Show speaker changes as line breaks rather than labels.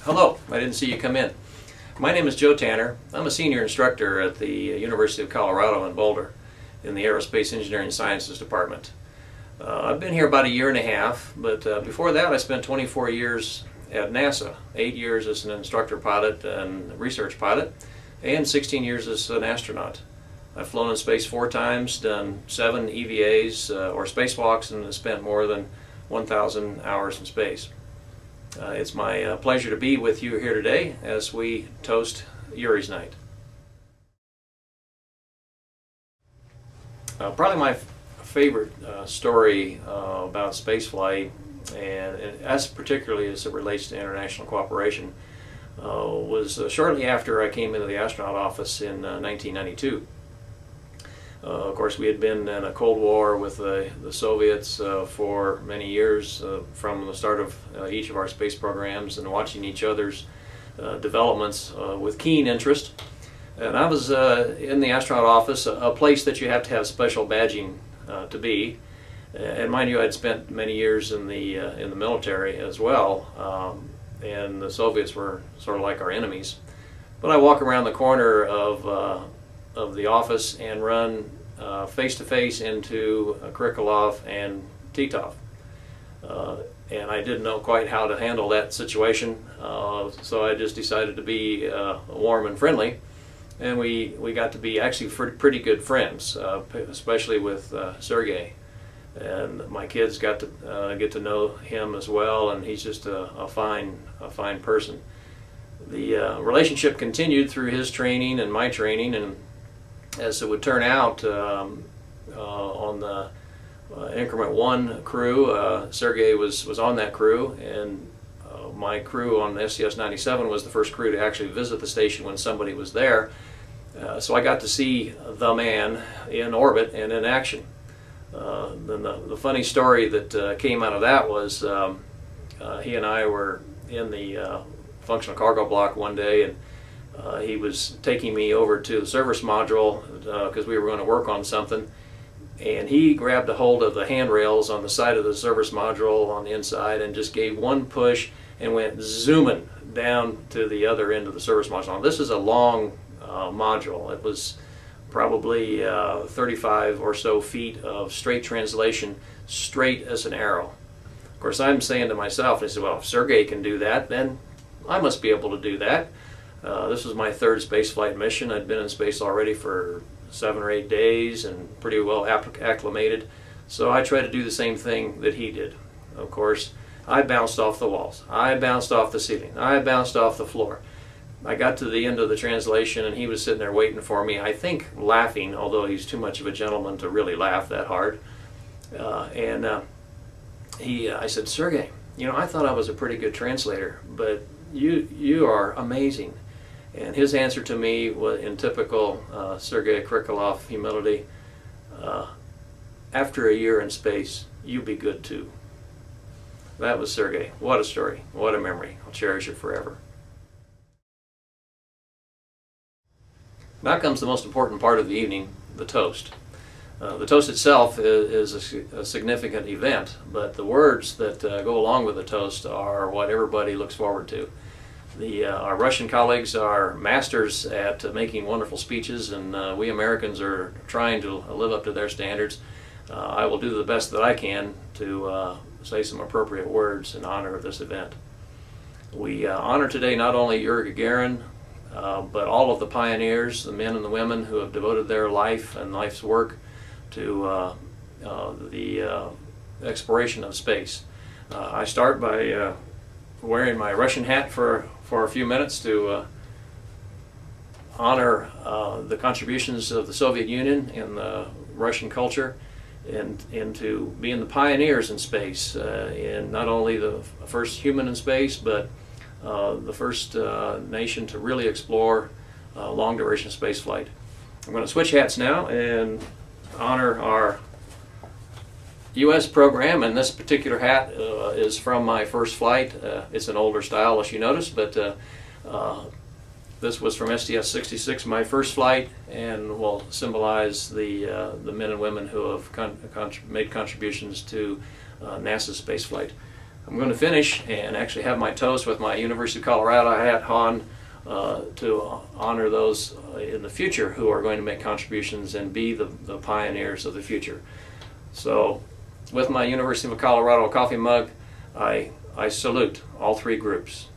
Hello, I didn't see you come in. My name is Joe Tanner. I'm a senior instructor at the University of Colorado in Boulder in the Aerospace Engineering Sciences Department. I've been here about a year and a half, but before that I spent 24 years at NASA, 8 years as an instructor pilot and research pilot, and 16 years as an astronaut. I've flown in space 4 times, done 7 EVAs or spacewalks, and spent more than 1,000 hours in space. It's my pleasure to be with you here today as we toast Yuri's night. Probably my favorite story about spaceflight, and as particularly as it relates to international cooperation, was shortly after I came into the astronaut office in 1992. Of course, we had been in a Cold War with the Soviets for many years, from the start of each of our space programs, and watching each other's developments with keen interest. And I was in the astronaut office, a place that you have to have special badging to be. And mind you, I'd spent many years in the military as well, and the Soviets were sort of like our enemies. But I walk around the corner of the office and run face-to-face into Krikalev and Titov. And I didn't know quite how to handle that situation, so I just decided to be warm and friendly. And we got to be actually pretty good friends, especially with Sergei. And my kids got to get to know him as well, and he's just a fine person. The relationship continued through his training and my training, and as it would turn out, on the Increment 1 crew, Sergei was on that crew, and my crew on STS-97 was the first crew to actually visit the station when somebody was there. So I got to see the man in orbit and in action. Then the funny story that came out of that was he and I were in the functional cargo block one day, and he was taking me over to the service module because we were going to work on something, and he grabbed a hold of the handrails on the side of the service module on the inside and just gave one push and went zooming down to the other end of the service module. Now, this is a long module. It was probably 35 or so feet of straight translation, straight as an arrow. Of course, I'm saying to myself, and I said, well, if Sergei can do that, then I must be able to do that. This was my 3rd spaceflight mission. I'd been in space already for 7 or 8 days and pretty well acclimated. So I tried to do the same thing that he did. Of course, I bounced off the walls. I bounced off the ceiling. I bounced off the floor. I got to the end of the translation, and he was sitting there waiting for me, I think laughing, although he's too much of a gentleman to really laugh that hard. I said, Sergei, you know, I thought I was a pretty good translator, but you are amazing. And his answer to me was in typical Sergei Krikalev humility, after a year in space, you be good too. That was Sergei. What a story. What a memory. I'll cherish it forever. Now comes the most important part of the evening, the toast. The toast itself is a significant event, but the words that go along with the toast are what everybody looks forward to. Our Russian colleagues are masters at making wonderful speeches, and we Americans are trying to live up to their standards. I will do the best that I can to say some appropriate words in honor of this event. We honor today not only Yuri Gagarin, but all of the pioneers, the men and the women who have devoted their life and life's work to the exploration of space. I start by wearing my Russian hat for a few minutes to honor the contributions of the Soviet Union and the Russian culture, and to being the pioneers in space, in not only the first human in space, but the first nation to really explore long-duration space flight. I'm going to switch hats now and honor our US program, and this particular hat is from my first flight. It's an older style, as you noticed, but this was from STS-66, my first flight, and will symbolize the men and women who have made contributions to NASA's spaceflight. I'm going to finish and actually have my toast with my University of Colorado hat on to honor those in the future who are going to make contributions and be the pioneers of the future. So with my University of Colorado coffee mug, I salute all three groups.